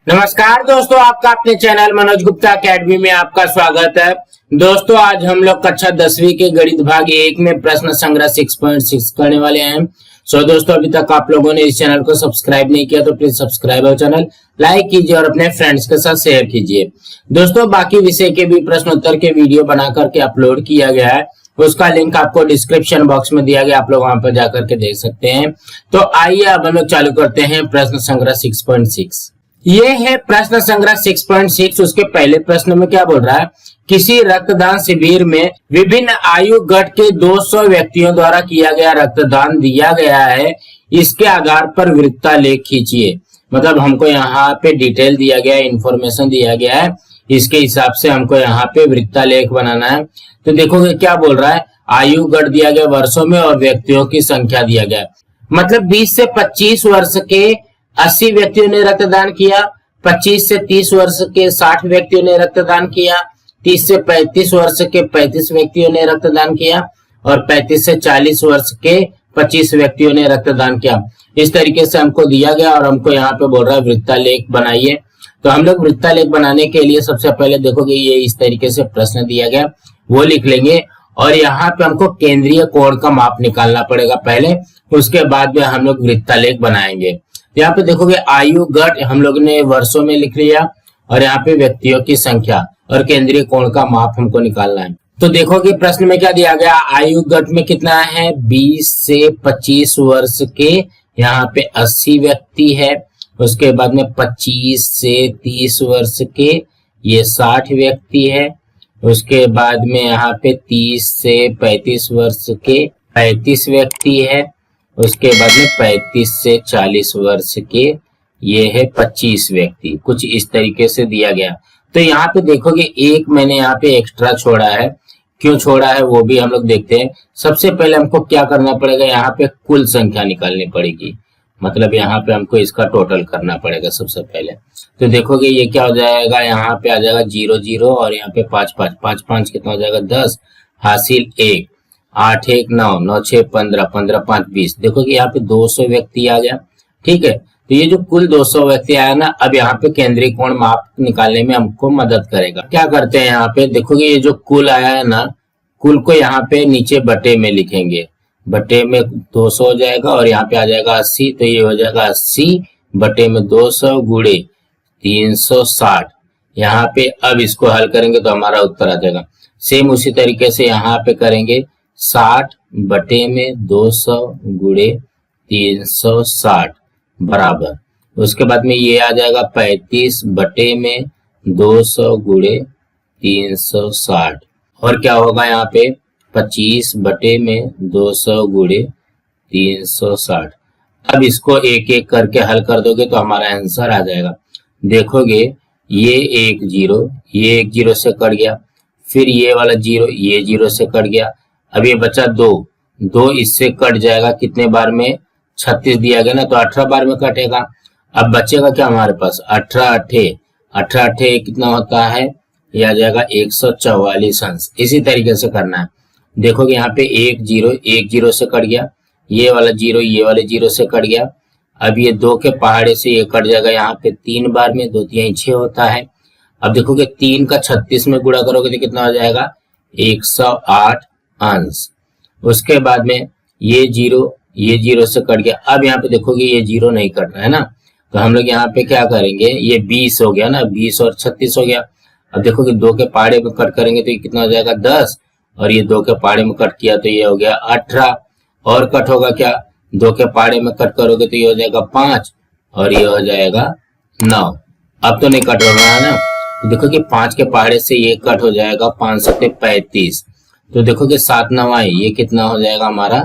नमस्कार दोस्तों, आपका अपने चैनल मनोज गुप्ता अकेडमी में आपका स्वागत है। दोस्तों, आज हम लोग कक्षा 10वीं के गणित भाग 1 में प्रश्न संग्रह 6.6 करने वाले हैं। दोस्तों, अभी तक आप लोगों ने इस चैनल को सब्सक्राइब नहीं किया तो प्लीज सब्सक्राइब और चैनल लाइक कीजिए और अपने फ्रेंड्स के साथ शेयर कीजिए। दोस्तों, बाकी विषय के भी प्रश्नोत्तर के वीडियो बना करके अपलोड किया गया है, उसका लिंक आपको डिस्क्रिप्शन बॉक्स में दिया गया, आप लोग वहां पर जाकर के देख सकते हैं। तो आइए अब हम लोग चालू करते हैं प्रश्न संग्रह 6.6। ये है प्रश्न संग्रह 6.6। उसके पहले प्रश्न में क्या बोल रहा है, किसी रक्तदान शिविर में विभिन्न आयु गट के 200 व्यक्तियों द्वारा किया गया रक्तदान दिया गया है, इसके आधार पर वृत्तालेख खींचिए। मतलब हमको यहाँ पे डिटेल दिया गया है, इंफॉर्मेशन दिया गया है, इसके हिसाब से हमको यहाँ पे वृत्तालेख बनाना है। तो देखोगे क्या बोल रहा है, आयु गट दिया गया वर्षों में और व्यक्तियों की संख्या दिया गया, मतलब 20 से 25 वर्ष के 80 व्यक्तियों ने रक्तदान किया, 25 से 30 वर्ष के 60 व्यक्तियों ने रक्तदान किया, 30 से 35 वर्ष के 35 व्यक्तियों ने रक्तदान किया और 35 से 40 वर्ष के 25 व्यक्तियों ने रक्तदान किया। इस तरीके से हमको दिया गया और हमको यहाँ पे बोल रहा है वृत्तालेख बनाइए। तो हम लोग वृत्तालेख बनाने के लिए सबसे पहले देखोगे ये इस तरीके से प्रश्न दिया गया, वो लिख लेंगे और यहाँ पे हमको केंद्रीय कोण का माप निकालना पड़ेगा पहले, उसके बाद में हम लोग वृत्तालेख बनाएंगे। यहाँ पे देखोगे आयु गट हम लोग ने वर्षों में लिख लिया और यहाँ पे व्यक्तियों की संख्या और केंद्रीय कोण का माप हमको निकालना है। तो देखोगे प्रश्न में क्या दिया गया, आयु गट में कितना है 20 से 25 वर्ष के, यहाँ पे 80 व्यक्ति है। उसके बाद में 25 से 30 वर्ष के ये 60 व्यक्ति है। उसके बाद में यहाँ पे 30 से 35 वर्ष के 35 व्यक्ति है। उसके बाद में 35 से 40 वर्ष के ये है 25 व्यक्ति। कुछ इस तरीके से दिया गया। तो यहाँ पे देखोगे एक मैंने यहाँ पे एक्स्ट्रा छोड़ा है, क्यों छोड़ा है वो भी हम लोग देखते हैं। सबसे पहले हमको क्या करना पड़ेगा, यहाँ पे कुल संख्या निकालनी पड़ेगी, मतलब यहाँ पे हमको इसका टोटल करना पड़ेगा सबसे पहले। तो देखोगे ये क्या हो जाएगा, यहाँ पे आ जाएगा 0 0 और यहाँ पे 5 5 5 5 कितना हो जाएगा 10 हासिल 1 8 1 9 9 6 15 15 5 20। देखो कि यहाँ पे 200 व्यक्ति आ गया। ठीक है, तो ये जो कुल 200 व्यक्ति आया ना, अब यहाँ पे केंद्रीय कोण माप निकालने में हमको मदद करेगा। क्या करते हैं यहाँ पे देखोगे ये जो कुल आया है ना, कुल को यहाँ पे नीचे बटे में लिखेंगे, बटे में 200 हो जाएगा और यहाँ पे आ जाएगा 80। तो ये हो जाएगा 80 बटे में 200 गुणे 360। यहाँ पे अब इसको हल करेंगे तो हमारा उत्तर आ जाएगा। सेम उसी तरीके से यहाँ पे करेंगे 60 बटे में 200 गुणे 360 बराबर। उसके बाद में ये आ जाएगा 35 बटे में 200 गुणे 360 और क्या होगा यहाँ पे 25 बटे में 200 गुणे 360। अब इसको एक एक करके हल कर दोगे तो हमारा आंसर आ जाएगा। देखोगे ये एक जीरो से कट गया, फिर ये वाला जीरो ये जीरो से कट गया। अब ये बचा 2 इससे कट जाएगा, कितने बार में 36 दिया गया ना, तो 18 बार में कटेगा। अब बचेगा क्या हमारे पास 18 कितना होता है, ये आ जाएगा 144 अंश। इसी तरीके से करना है। देखोगे यहाँ पे एक जीरो से कट गया, ये वाला जीरो ये वाले जीरो से कट गया। अब ये 2 के पहाड़े से ये कट जाएगा यहाँ पे 3 बार में, 2 3 6 होता है। अब देखोगे 3 का 36 में गुणा करोगे तो कितना हो जाएगा 108 अंश। उसके बाद में ये जीरो से कट गया। अब यहाँ पे देखोगे ये जीरो नहीं कट रहा है ना, तो हम लोग यहाँ पे क्या करेंगे, ये 20 हो गया ना, 20 और 36 हो गया। अब देखोगे 2 के पहाड़े में कट करेंगे तो ये कितना हो जाएगा 10 और ये 2 के पहाड़े में कट किया तो ये हो गया 18 और कट होगा क्या, 2 के पहाड़े में कट करोगे तो ये हो जाएगा 5 और ये हो जाएगा 9। अब तो नहीं कट रहा है ना, देखो कि 5 के पहाड़े से ये कट हो जाएगा 5 7 35। तो देखोगे 7 9 ये कितना हो जाएगा हमारा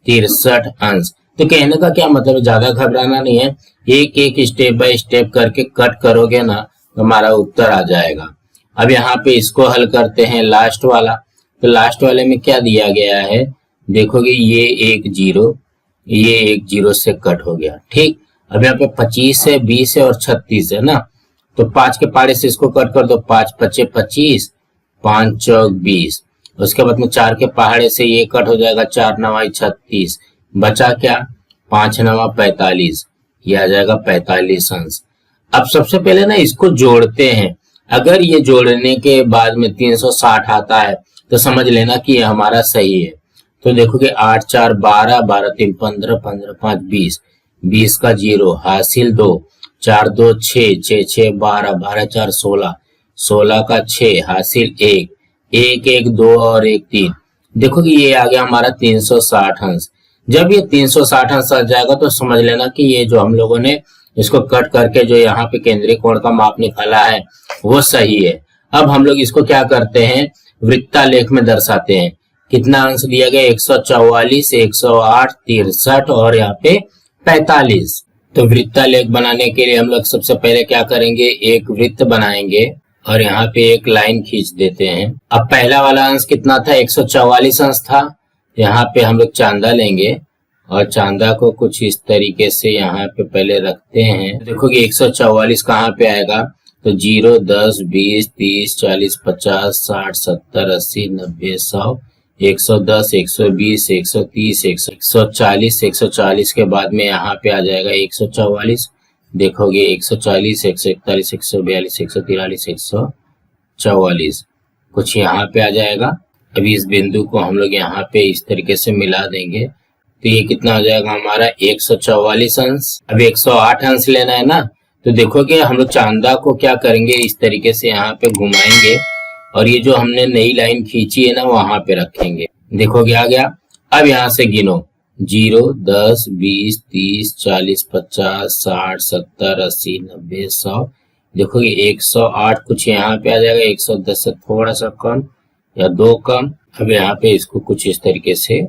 63 अंश। तो कहने का क्या मतलब, ज्यादा घबराना नहीं है, एक एक स्टेप बाय स्टेप करके कट करोगे ना तो हमारा उत्तर आ जाएगा। अब यहाँ पे इसको हल करते हैं लास्ट वाला। तो लास्ट वाले में क्या दिया गया है, देखोगे ये एक जीरो से कट हो गया। ठीक, अब यहाँ पे 25 है 20 है और 36 है ना, तो 5 के पहाड़े से इसको कट कर दो, 5 5 25 5 चौक 20। उसके बाद में 4 के पहाड़े से ये कट हो जाएगा, 4 9 36, बचा क्या 5 9 45, ये आ जाएगा 45 अंश। अब सबसे पहले ना इसको जोड़ते हैं। अगर ये जोड़ने के बाद में 360 आता है तो समझ लेना कि ये हमारा सही है। तो देखोगे 8 4 12, 12 3 15, 15 5 20, 20 का 0 हासिल 2, 4 2 6, 6 6 12, 12 4 16, 16 का 6 हासिल 1, 1 1 2 और 1 3। देखो कि ये आ गया हमारा 360 अंश। जब ये 360 अंश आ जाएगा तो समझ लेना कि ये जो हम लोगों ने इसको कट करके जो यहाँ पे केंद्रीय कोण का माप निकाला है वो सही है। अब हम लोग इसको क्या करते हैं, वृत्तालेख में दर्शाते हैं। कितना अंश दिया गया, 144, 108, 63 और यहाँ पे 45। तो वृत्तालेख बनाने के लिए हम लोग सबसे पहले क्या करेंगे, एक वृत्त बनाएंगे और यहाँ पे एक लाइन खींच देते हैं। अब पहला वाला अंश कितना था, 144 अंश था। यहाँ पे हम लोग चांदा लेंगे और चांदा को कुछ इस तरीके से यहाँ पे पहले रखते हैं। देखो कि 144 कहाँ पे आएगा, तो 0 10 20 30 40 50 60 70 80 90 100 110 120 130 140 140 के बाद में यहाँ पे आ जाएगा 144। देखोगे 140 141 142 143 144 कुछ यहाँ पे आ जाएगा। अभी इस बिंदु को हम लोग यहाँ पे इस तरीके से मिला देंगे तो ये कितना हो जाएगा हमारा 144 अंश। अब 108 अंश लेना है ना, तो देखोगे हम लोग चांदा को क्या करेंगे, इस तरीके से यहाँ पे घुमाएंगे और ये जो हमने नई लाइन खींची है ना वहां पे रखेंगे। देखोगे आ गया। अब यहाँ से गिनो 0 10 20 30 40 50 60 70 80 90 100। देखोगे 108 कुछ यहाँ पे आ जाएगा, 110 से थोड़ा सा कम या 2 कम। अब यहाँ पे इसको कुछ इस तरीके से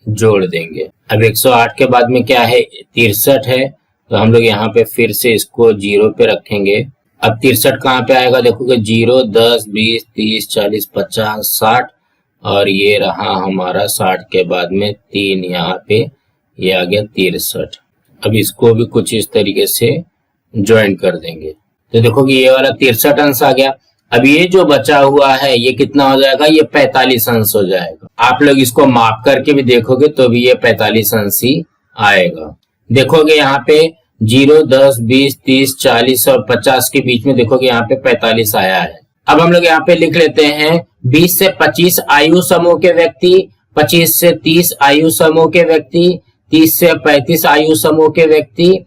जोड़ देंगे। अब 108 के बाद में क्या है, 63 है, तो हम लोग यहाँ पे फिर से इसको 0 पे रखेंगे। अब 63 कहाँ पे आएगा, देखोगे 0 10 20 30 40 50 60 और ये रहा हमारा 60 के बाद में 3 यहाँ पे, ये आ गया 63। अब इसको भी कुछ इस तरीके से ज्वाइन कर देंगे तो देखोगे ये वाला 63 अंश आ गया। अब ये जो बचा हुआ है ये कितना हो जाएगा, ये 45 अंश हो जाएगा। आप लोग इसको माप करके भी देखोगे तो भी ये 45 अंश ही आएगा। देखोगे यहाँ पे 0 10 20 30 40 और 50 के बीच में देखोगे यहाँ पे 45 आया है। अब हम लोग यहाँ पे लिख लेते हैं 20 से 25 आयु समूह के व्यक्ति, 25 से 30 आयु समूह के व्यक्ति, 30 से 35 आयु समूह के व्यक्ति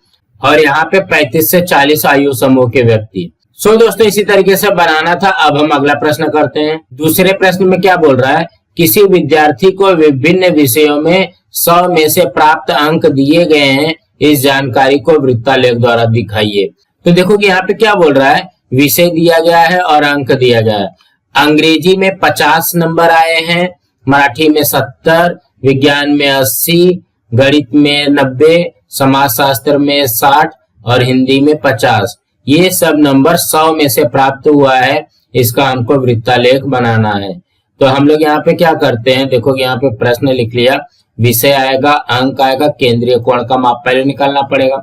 और यहाँ पे 35 से 40 आयु समूह के व्यक्ति। सो दोस्तों इसी तरीके से बनाना था। अब हम अगला प्रश्न करते हैं। दूसरे प्रश्न में क्या बोल रहा है, किसी विद्यार्थी को विभिन्न विषयों में 100 में से प्राप्त अंक दिए गए हैं, इस जानकारी को वृत्तालेख द्वारा दिखाइए। तो देखो कि यहाँ पे क्या बोल रहा है, विषय दिया गया है और अंक दिया गया है। अंग्रेजी में 50 नंबर आए हैं, मराठी में 70, विज्ञान में 80, गणित में 90, समाजशास्त्र में 60 और हिंदी में 50। ये सब नंबर 100 में से प्राप्त हुआ है, इसका हमको वृत्तालेख बनाना है। तो हम लोग यहाँ पे क्या करते हैं, देखो यहाँ पे प्रश्न लिख लिया, विषय आएगा, अंक आएगा, केंद्रीय कोण का माप पहले निकालना पड़ेगा।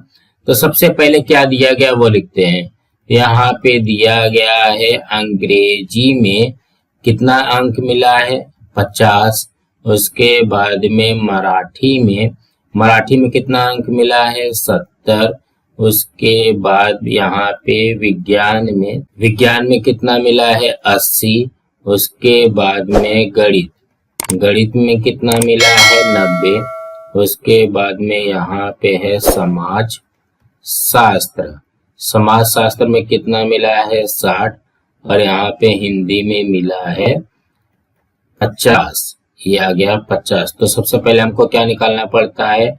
तो सबसे पहले क्या दिया गया वो लिखते हैं। यहाँ पे दिया गया है अंग्रेजी में कितना अंक मिला है, 50। उसके बाद में मराठी में कितना अंक मिला है, 70। उसके बाद यहाँ पे विज्ञान में कितना मिला है, 80। उसके बाद में गणित में कितना मिला है, 90। उसके बाद में यहाँ पे है समाज शास्त्र में कितना मिला है, 60 और यहाँ पे हिंदी में मिला है 50। ये आ गया 50। तो सबसे पहले हमको क्या निकालना पड़ता है,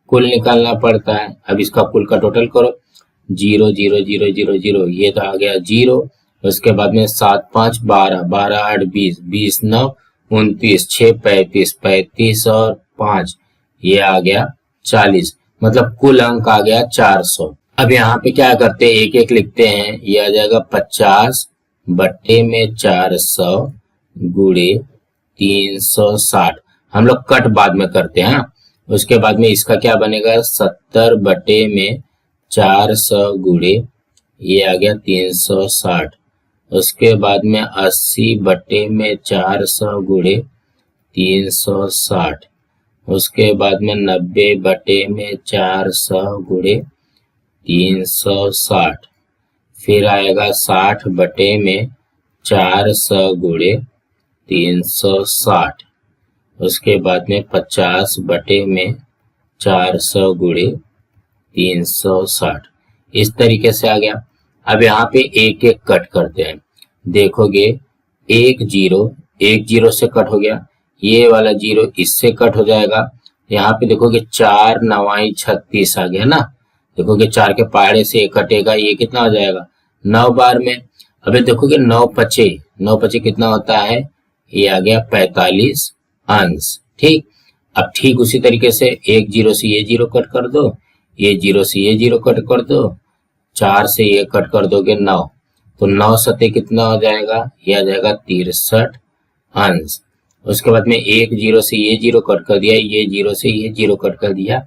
कुल निकालना पड़ता है। अब इसका कुल का टोटल करो, 0 0 0 0 0, ये तो आ गया 0। उसके बाद में 7 5 12, 12 8 20, 20 9 29, 6 35, 35 और 5 ये आ गया 40। मतलब कुल अंक आ गया 400। अब यहाँ पे क्या करते हैं, एक एक लिखते हैं। ये आ जाएगा 50 बट्टे में 400 गुणे 360। हम लोग कट बाद में करते हैं। उसके बाद में इसका क्या बनेगा, 70 बटे में 400 गुणे, ये आ गया 360। उसके बाद में 80 बटे में 400 गुणे 360। उसके बाद में 90 बटे में 400 गुणे 360, फिर आएगा 60 बटे में 400 गुणे 360, उसके बाद में 50 बटे में 400 गुणे 360, इस तरीके से आ गया। अब यहाँ पे एक एक कट करते हैं, देखोगे एक जीरो से कट हो गया, ये वाला जीरो इससे कट हो जाएगा, यहाँ पे देखोगे 4 9 36 आ गया ना, देखोगे 4 के पहाड़े से एक कटेगा, ये कितना हो जाएगा 9 बार में। अभी देखोगे 9 पचे कितना होता है, ये आ गया 45 अंश। ठीक, अब ठीक उसी तरीके से एक जीरो से ये जीरो कट कर दो, ये जीरो से ये जीरो कट कर दो, 4 से ये कट कर दोगे 9, तो 9 सते कितना हो जाएगा, ये आ जाएगा 63 अंश। उसके बाद में एक जीरो से ये जीरो कट कर दिया, ये जीरो से ये जीरो कट कर दिया,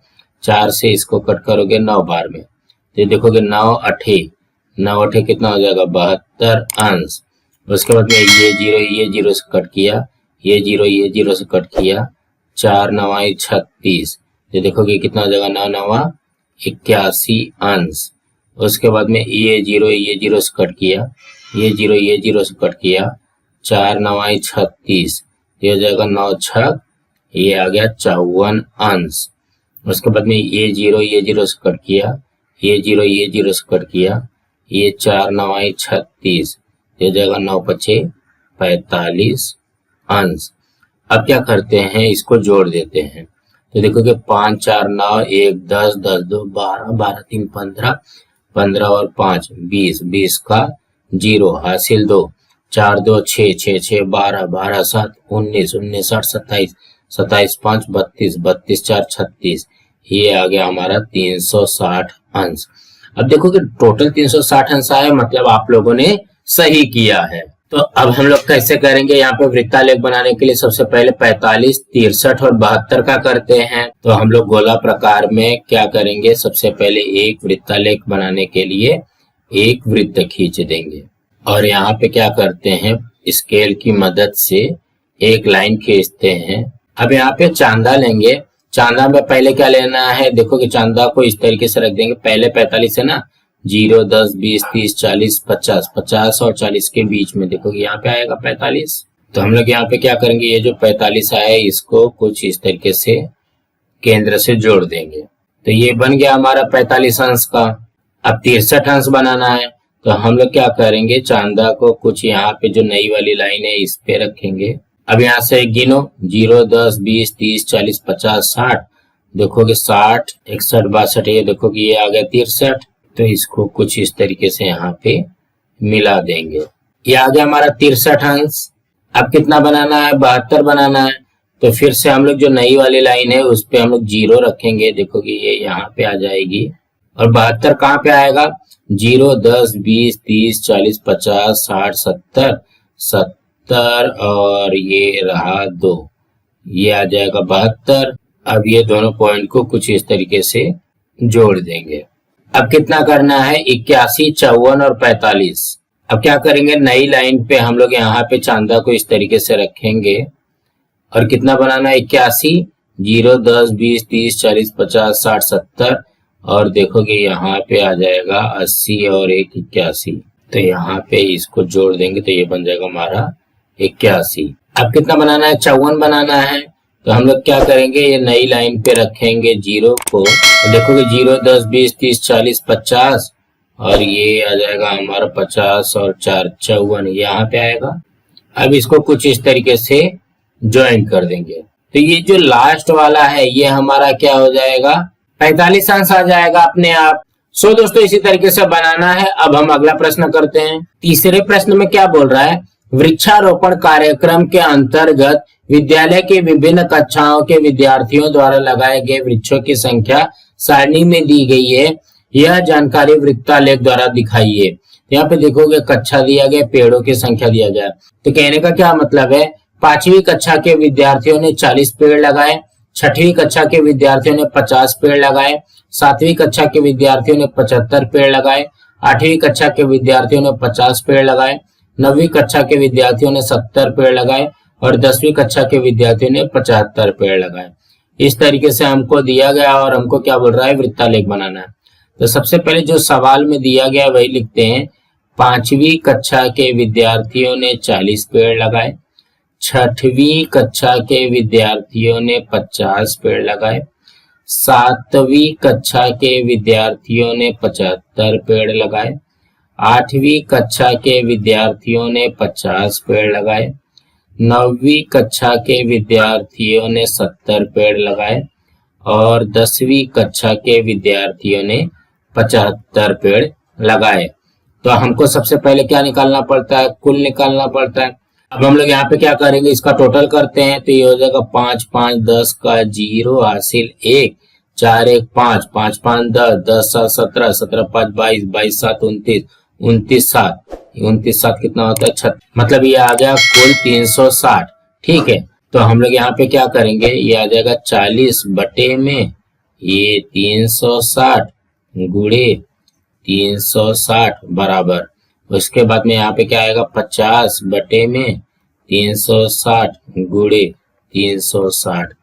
4 से इसको कट करोगे 9 बार में, तो देखोगे 9 अठे कितना हो जाएगा 72 अंश। उसके बाद में ये जीरो से कट किया, ये जीरो से कट किया, 4 9 36, तो देखोगे कितना हो जाएगा 9 9 81 अंश। उसके बाद में ये जीरो से कट किया, ये जीरो से कट किया, 4 9 36, ये हो जाएगा 9 6, ये आ गया 54 अंश। उसके बाद में ये जीरो से कट किया, ये जीरो से कट किया, ये 4 9 36, ये हो जाएगा 9 पचे 45 अंश। अब क्या करते हैं, इसको जोड़ देते हैं, तो देखोगे 5 4 9 1 10 10 2 12 12 3 15 15 और 5 20 20 का जीरो हासिल 2, 4 2 6 6 6 12 12 7 19 19 8 27 27 5 32 32 4 36, ये आ गया हमारा 360 अंश। अब देखोगे टोटल 360 अंश आया, मतलब आप लोगों ने सही किया है। तो अब हम लोग कैसे करेंगे, यहाँ पे वृत्तालेख बनाने के लिए सबसे पहले 45 63 और 72 का करते हैं। तो हम लोग गोला प्रकार में क्या करेंगे, सबसे पहले एक वृत्तालेख बनाने के लिए एक वृत्त खींच देंगे, और यहाँ पे क्या करते हैं, स्केल की मदद से एक लाइन खींचते हैं। अब यहाँ पे चांदा लेंगे, चांदा में पहले क्या लेना है, देखो कि चांदा को इस तरीके से रख देंगे, पहले 45 है ना, 0 10 20 30 40 50 50 और 40 के बीच में देखो कि यहाँ पे आएगा 45। तो हम लोग यहाँ पे क्या करेंगे, ये जो 45 आया इसको कुछ इस तरीके से केंद्र से जोड़ देंगे, तो ये बन गया हमारा 45 अंश का। अब 63 अंश बनाना है, तो हम लोग क्या करेंगे, चांदा को कुछ यहाँ पे जो नई वाली लाइन है इस पे रखेंगे। अब यहाँ से गिनो 0 10 20 30 40 50 60, देखोगे 60 61 62, ये देखो कि ये आ गया 63, तो इसको कुछ इस तरीके से यहाँ पे मिला देंगे, ये आ गया हमारा 63 अंश। अब कितना बनाना है, 72 बनाना है, तो फिर से हम लोग जो नई वाली लाइन है उस पे हम लोग 0 रखेंगे, देखो कि ये यहाँ पे आ जाएगी, और 72 कहाँ पे आएगा, 0 10 20 30 40 50 60 70 70 और ये रहा 2, ये आ जाएगा 72। अब ये दोनों पॉइंट को कुछ इस तरीके से जोड़ देंगे। अब कितना करना है, 81 54 और 45। अब क्या करेंगे, नई लाइन पे हम लोग यहाँ पे चांदा को इस तरीके से रखेंगे, और कितना बनाना है, 81 0 10 20 30 40 50 60 70, और देखोगे यहाँ पे आ जाएगा 80 और 1 81, तो यहाँ पे इसको जोड़ देंगे तो ये बन जाएगा हमारा 81। अब कितना बनाना है, 54 बनाना है, तो हम लोग क्या करेंगे, ये नई लाइन पे रखेंगे 0 को, तो देखोगे 0 10 20 30 40 50, और ये आ जाएगा हमारा 50 और 4 54, यहाँ पे आएगा। अब इसको कुछ इस तरीके से ज्वाइन कर देंगे, तो ये जो लास्ट वाला है ये हमारा क्या हो जाएगा, 45 अंश आ जाएगा अपने आप। सो दोस्तों इसी तरीके से बनाना है। अब हम अगला प्रश्न करते हैं। तीसरे प्रश्न में क्या बोल रहा है, वृक्षारोपण कार्यक्रम के अंतर्गत विद्यालय के विभिन्न कक्षाओं के विद्यार्थियों द्वारा लगाए गए वृक्षों की संख्या सारणी में दी गई है, यह जानकारी वृत्तालेख द्वारा दिखाइए। यहाँ पे देखोगे कक्षा दिया गया, पेड़ों की संख्या दिया गया, तो कहने का क्या मतलब है, 5वीं कक्षा के विद्यार्थियों ने 40 पेड़ लगाए, 6वीं कक्षा के विद्यार्थियों ने 50 पेड़ लगाए, 7वीं कक्षा के विद्यार्थियों ने 75 पेड़ लगाए, 8वीं कक्षा के विद्यार्थियों ने 50 पेड़ लगाए, 9वीं कक्षा के विद्यार्थियों ने 70 पेड़ लगाए, और 10वीं कक्षा के विद्यार्थियों ने 75 पेड़ लगाए। इस तरीके से हमको दिया गया और हमको क्या बोल रहा है, वृत्तालेख बनाना है। तो सबसे पहले जो सवाल में दिया गया वही लिखते हैं। 5वीं कक्षा के विद्यार्थियों ने 40 पेड़ लगाए। 6वीं कक्षा के विद्यार्थियों ने 50 पेड़ लगाए। 7वीं कक्षा के विद्यार्थियों ने 75 पेड़ लगाए। 8वीं कक्षा के विद्यार्थियों ने 50 पेड़ लगाए। 9वीं कक्षा के विद्यार्थियों ने 70 पेड़ लगाए और 10वीं कक्षा के विद्यार्थियों ने 75 पेड़ लगाए। तो हमको सबसे पहले क्या निकालना पड़ता है? कुल निकालना पड़ता है। अब हम लोग यहाँ पे क्या करेंगे, इसका टोटल करते हैं। तो ये हो जाएगा 5 5 10 का 0 हासिल 1, 4 1 5, 5 5 10, 10 7 17, 17 5 22, 22 7 29, 29 7, 29 7 कितना होता है? 36। मतलब ये आ गया कुल 360। ठीक है, तो हम लोग यहाँ पे क्या करेंगे, ये आ जाएगा 40 बटे में ये 360 गुणे 360 बराबर। उसके बाद में यहाँ पे क्या आएगा, 50 बटे में 360 गुणे 360।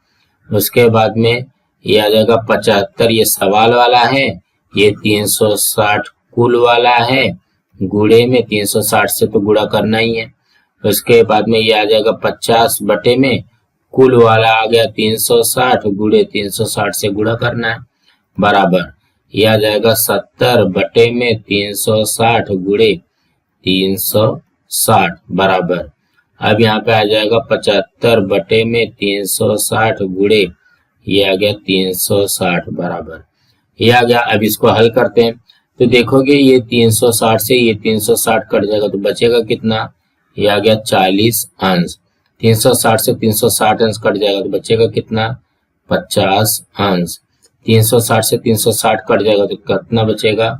उसके बाद में ये आ जाएगा 75, ये सवाल वाला है, ये 360 कुल वाला है, गुणे में 360 से तो गुणा करना ही है। उसके बाद में ये आ जाएगा 50 बटे में कुल वाला आ गया 360 गुणे 360 से गुणा करना है बराबर। ये आ जाएगा 70 बटे में 360 गुणे 360 बराबर। अब यहाँ पे आ जाएगा 75 बटे में 360 गुणे ये आ गया 360 बराबर। ये आ गया। अब इसको हल करते हैं तो देखोगे ये 360 से ये 360 कट जाएगा तो बचेगा कितना, ये आ गया 40 अंश। 360 से 360 अंश कट जाएगा तो बचेगा कितना, 50 अंश। 360 से 360 कट जाएगा तो कितना बचेगा,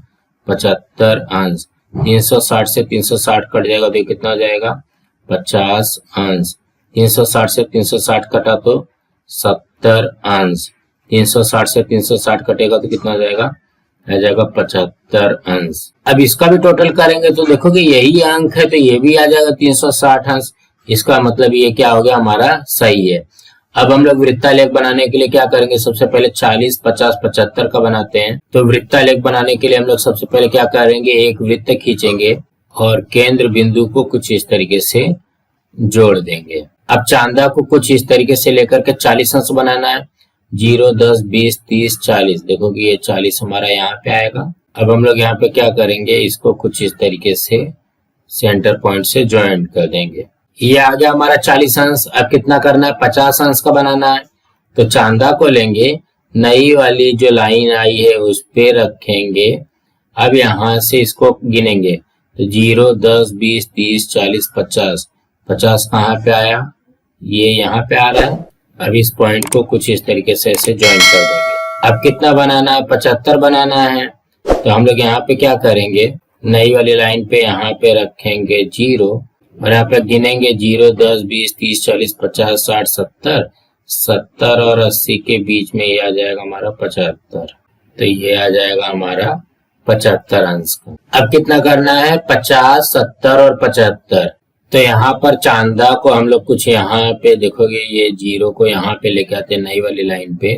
75 अंश। 360 से 360 कट जाएगा तो कितना हो जाएगा, 50 अंश। 360 से 360 कटा तो 70 अंश। 360 से 360 कटेगा तो कितना हो जाएगा, आ जाएगा 75 अंश। अब इसका भी टोटल करेंगे तो देखोगे यही अंक है तो ये भी आ जाएगा 360 अंश। इसका मतलब ये क्या हो गया, हमारा सही है। अब हम लोग वृत्तालेख बनाने के लिए क्या करेंगे, सबसे पहले 40 50 75 का बनाते हैं। तो वृत्तालेख बनाने के लिए हम लोग सबसे पहले क्या करेंगे, एक वृत्त खींचेंगे और केंद्र बिंदु को कुछ इस तरीके से जोड़ देंगे। अब चांदा को कुछ इस तरीके से लेकर के 40 अंश बनाना है। 0 10 20 30 40, देखो कि ये 40 हमारा यहाँ पे आएगा। अब हम लोग यहाँ पे क्या करेंगे, इसको कुछ इस तरीके से सेंटर पॉइंट से ज्वाइन कर देंगे। ये आ गया हमारा 40 अंश। अब कितना करना है, 50 अंश का बनाना है। तो चांदा को लेंगे, नई वाली जो लाइन आई है उस पे रखेंगे। अब यहाँ से इसको गिनेंगे तो 0 10 20 30 40 50, 50 कहाँ पे आया, ये यहाँ पे आ रहा है। अब इस पॉइंट को कुछ इस तरीके से ऐसे ज्वाइन कर देंगे। अब कितना बनाना है, 75 बनाना है। तो हम लोग यहाँ पे क्या करेंगे, नई वाली लाइन पे यहाँ पे रखेंगे 0 और यहाँ पे गिनेंगे 0 10 20 30 40 50 60 70, 70 और 80 के बीच में ये आ जाएगा हमारा 75। तो ये आ जाएगा हमारा 75 अंश का। अब कितना करना है, 50 70 और 75। तो यहाँ पर चांदा को हम लोग कुछ यहाँ पे देखोगे, ये 0 को यहाँ पे लेके आते हैं नई वाली लाइन पे।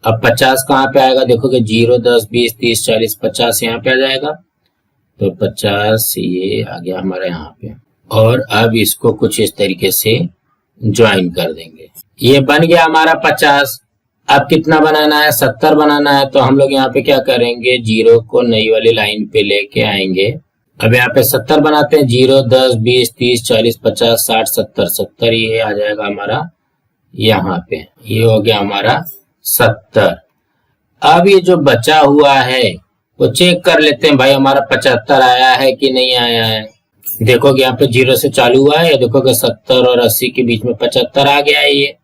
अब 50 कहाँ पे आएगा, देखोगे 0 10 20 30 40 50 यहाँ पे आ जाएगा। तो 50 ये आ गया हमारा यहाँ पे। और अब इसको कुछ इस तरीके से ज्वाइन कर देंगे। ये बन गया हमारा 50। अब कितना बनाना है, 70 बनाना है। तो हम लोग यहाँ पे क्या करेंगे, 0 को नई वाली लाइन पे लेके आएंगे। अब यहाँ पे 70 बनाते हैं। 0 10 20 30 40 50 60 70, 70 ये आ जाएगा हमारा यहाँ पे। ये हो गया हमारा 70। अब ये जो बचा हुआ है वो चेक कर लेते हैं भाई, हमारा 75 आया है कि नहीं आया है। देखोगे यहाँ पे 0 से चालू हुआ है, देखोगे 70 और 80 के बीच में 75 आ गया है ये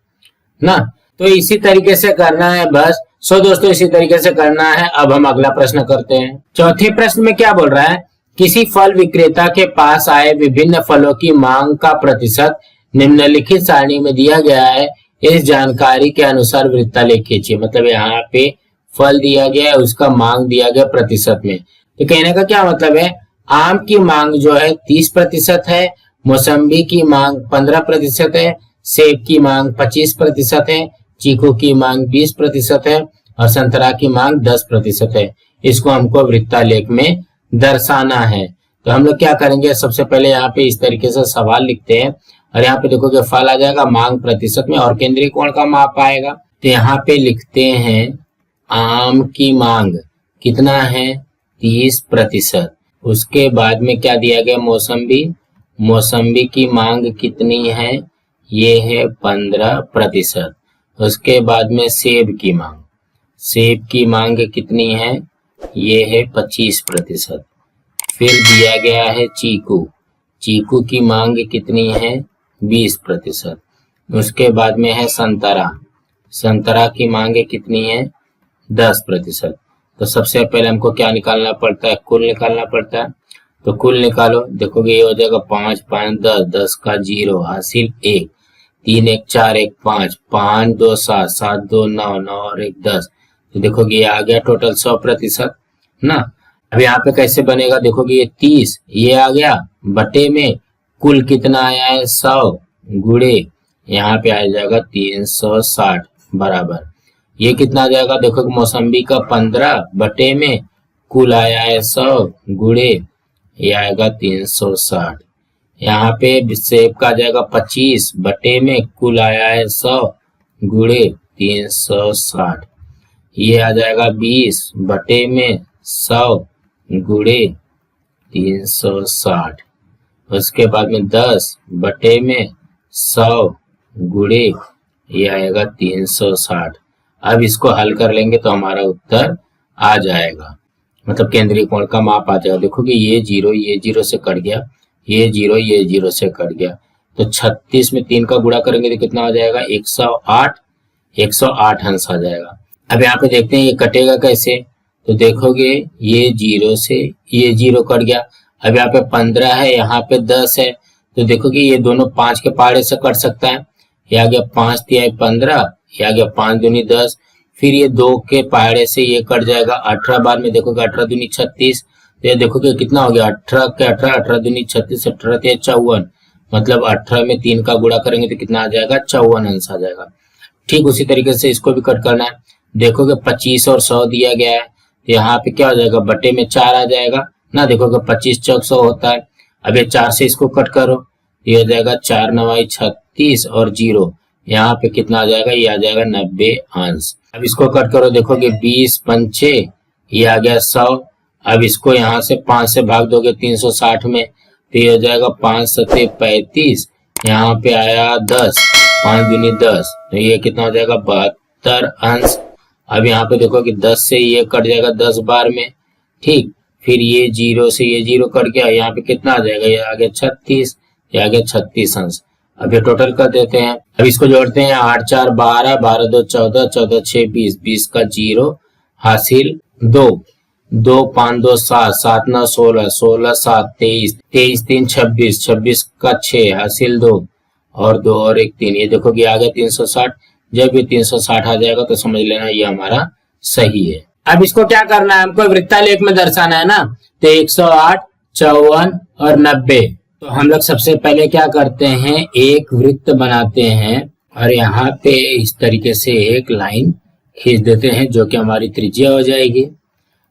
ना। तो इसी तरीके से करना है बस। सो दोस्तों इसी तरीके से करना है। अब हम अगला प्रश्न करते हैं। चौथे प्रश्न में क्या बोल रहा है, किसी फल विक्रेता के पास आए विभिन्न फलों की मांग का प्रतिशत निम्नलिखित सारणी में दिया गया है। इस जानकारी के अनुसार वृत्तालेख खींचिए। मतलब यहाँ पे फल दिया गया है, उसका मांग दिया गया प्रतिशत में। तो कहने का क्या मतलब है, आम की मांग जो है 30% है, मौसम्बी की मांग 15% है, सेब की मांग 25% है, चीकू की मांग 20% है और संतरा की मांग 10% है। इसको हमको वृत्तालेख में दर्शाना है। तो हम लोग क्या करेंगे, सबसे पहले यहाँ पे इस तरीके से सवाल लिखते हैं और यहाँ पे देखोगे फल आ जाएगा मांग प्रतिशत में और केंद्रीय कोण का माप आएगा। तो यहाँ पे लिखते हैं आम की मांग कितना है 30%। उसके बाद में क्या दिया गया, मौसम्बी की मांग कितनी है, ये है 15%। उसके बाद में सेब की मांग कितनी है, ये है 25%। फिर दिया गया है चीकू की मांग कितनी है 20%। उसके बाद में है संतरा की मांग कितनी है 10%। तो सबसे पहले हमको क्या निकालना पड़ता है, कुल निकालना पड़ता है। तो कुल निकालो, देखोगे ये हो जाएगा 5 5 10, 10 का 0 हासिल 1, 3 1 4 1 5, 5 2 7, 7 2 9, 9 और 1 10। तो देखोगे ये आ गया टोटल 100% ना। अब यहाँ पे कैसे बनेगा, देखोगे ये 30 ये आ गया बटे में कुल कितना आया है 100 गुणे यहाँ पे आ जाएगा 360 बराबर ये कितना आ जाएगा, देखो मौसम्बी का 15 बटे में कुल आया है 100 गुणे ये आएगा 360। यहाँ पे सेब का आ जाएगा 25 बटे में कुल आया है 100 गुणे 360। ये आ जाएगा 20 बटे में 100 गुणे 360। उसके बाद में 10 बटे में 100 गुणे ये आएगा 360। अब इसको हल कर लेंगे तो हमारा उत्तर आ जाएगा, मतलब केंद्रीय कोण का माप आ जाएगा। देखोगे ये जीरो से कट गया, ये जीरो से कट गया। तो 36 में 3 का गुणा करेंगे तो कितना हो जाएगा 108 अंश आ जाएगा। अब यहाँ पे देखते हैं ये कटेगा कैसे, तो देखोगे ये जीरो से ये जीरो कट गया। अब यहाँ पे 15 है, यहाँ पे 10 है, तो देखोगे ये दोनों 5 के पहाड़े से कट सकता है। ये आ गया 5 तिहाई 15, ये आ गया 5 दूनी 10, फिर ये 2 के पहाड़े से ये कट जाएगा 18 बार में, देखोगे 18 दूनी 36, तो ये देखोगे कितना हो गया 18 के 18 दूनी 36, 18 तिहाई 54, मतलब 18 में 3 का गुणा करेंगे तो कितना आ जाएगा 54 अंश आ जाएगा। ठीक उसी तरीके से इसको भी कट करना है। देखोगे 25 और 100 दिया गया है, तो यहाँ पे क्या हो जाएगा बटे में 4 आ जाएगा ना। देखोगे 25 चौक 100 होता है। अब ये 4 से इसको कट करो, ये हो जाएगा 4 9 36 और 0, यहाँ पे कितना आ जाएगा, ये आ जाएगा 90 अंश। अब इसको कट करो, देखोगे 20 पंचे ये आ गया 100। अब इसको यहाँ से 5 से भाग दोगे 360 में, तो ये हो जाएगा 5 सते 35, यहाँ पे आया 10, 5 दूनी 10, तो ये कितना हो जाएगा 72 अंश। अब यहाँ पे देखो कि 10 से ये कट जाएगा 10 बार में, ठीक। फिर ये 0 से ये 0 कट गया, यहाँ पे कितना आ जाएगा, ये आ गया 36, ये आ गया 36 अंश। अब ये टोटल कर देते हैं। अब इसको जोड़ते हैं, 8 4 12, 12 2 14, 14 6 20, 20 का 0 हासिल 2, 2 5 2 7, 7 9 16, 16 7 23, 23 3 26, 26 का 6 हासिल 2 और 2 और 1 3, ये देखो कि आ गया 360। जब ये 360 आ जाएगा तो समझ लेना ये हमारा सही है। अब इसको क्या करना है, हमको वृत्तालेख में दर्शाना है ना, तो 108, 54 और 90। तो हम लोग सबसे पहले क्या करते हैं, एक वृत्त बनाते हैं और यहाँ पे इस तरीके से एक लाइन खींच देते हैं जो कि हमारी त्रिज्या हो जाएगी।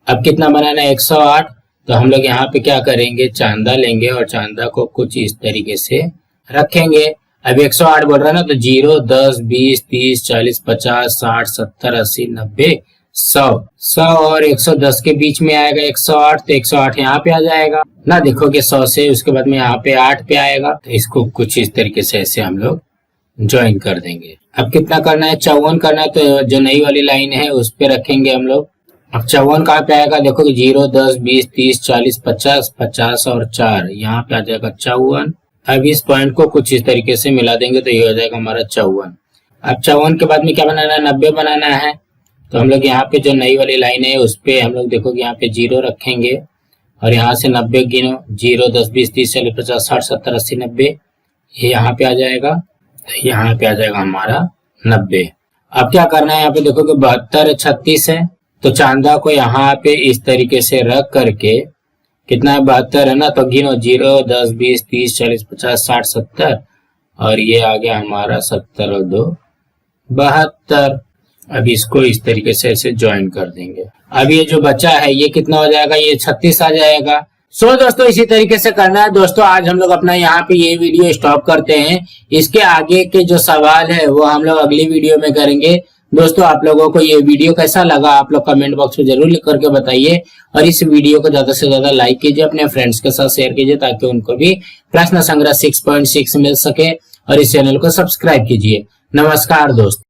अब कितना बनाना है 108, तो हम लोग यहाँ पे क्या करेंगे, चांदा लेंगे और चांदा को कुछ इस तरीके से रखेंगे। अब 108 बोल रहा है ना, तो 0 10 20 30 40 50 60 70 80 90 100 और 110 के बीच में आएगा 108, तो 108 यहाँ पे आ जाएगा ना। देखोगे 100 से उसके बाद में यहाँ पे 8 पे आएगा, तो इसको कुछ इस तरीके से ऐसे हम लोग ज्वाइन कर देंगे। अब कितना करना है, 54 करना है, तो जो नई वाली लाइन है उस पे रखेंगे हम लोग। अब 54 कहाँ पे आएगा, देखोगे 0 10 20 30 40 50 50 और 4, यहाँ पे आ जाएगा 54। अब इस पॉइंट को कुछ इस तरीके से मिला देंगे तो ये हो जाएगा हमारा 54। अब 54 के बाद में क्या बनाना है, 90 बनाना है। तो हम लोग यहाँ पे जो नई वाली लाइन है उस पे हम लोग देखोगे यहाँ पे 0 रखेंगे और यहाँ से 90 गिनो, 0 10 20 30 40 50 60 70 80 90, ये यहाँ पे आ जाएगा, यहाँ पे आ जाएगा हमारा 90। अब क्या करना है, यहाँ पे देखोगे 72 36 है, तो चांदा को यहाँ पे इस तरीके से रख करके कितना है 72 है ना, तो गिनो 0 10 20 30 40 50 60 70 और ये आ गया हमारा 70 और 2 72। अब इसको इस तरीके से ऐसे ज्वाइन कर देंगे। अब ये जो बचा है ये कितना हो जाएगा, ये 36 आ जाएगा। दोस्तों इसी तरीके से करना है। दोस्तों आज हम लोग अपना यहाँ पे ये वीडियो स्टॉप करते हैं। इसके आगे के जो सवाल है वो हम लोग अगली वीडियो में करेंगे। दोस्तों आप लोगों को ये वीडियो कैसा लगा आप लोग कमेंट बॉक्स में जरूर लिख करके बताइए, और इस वीडियो को ज्यादा से ज्यादा लाइक कीजिए, अपने फ्रेंड्स के साथ शेयर कीजिए ताकि उनको भी प्रश्न संग्रह 6.6 मिल सके, और इस चैनल को सब्सक्राइब कीजिए। नमस्कार दोस्तों।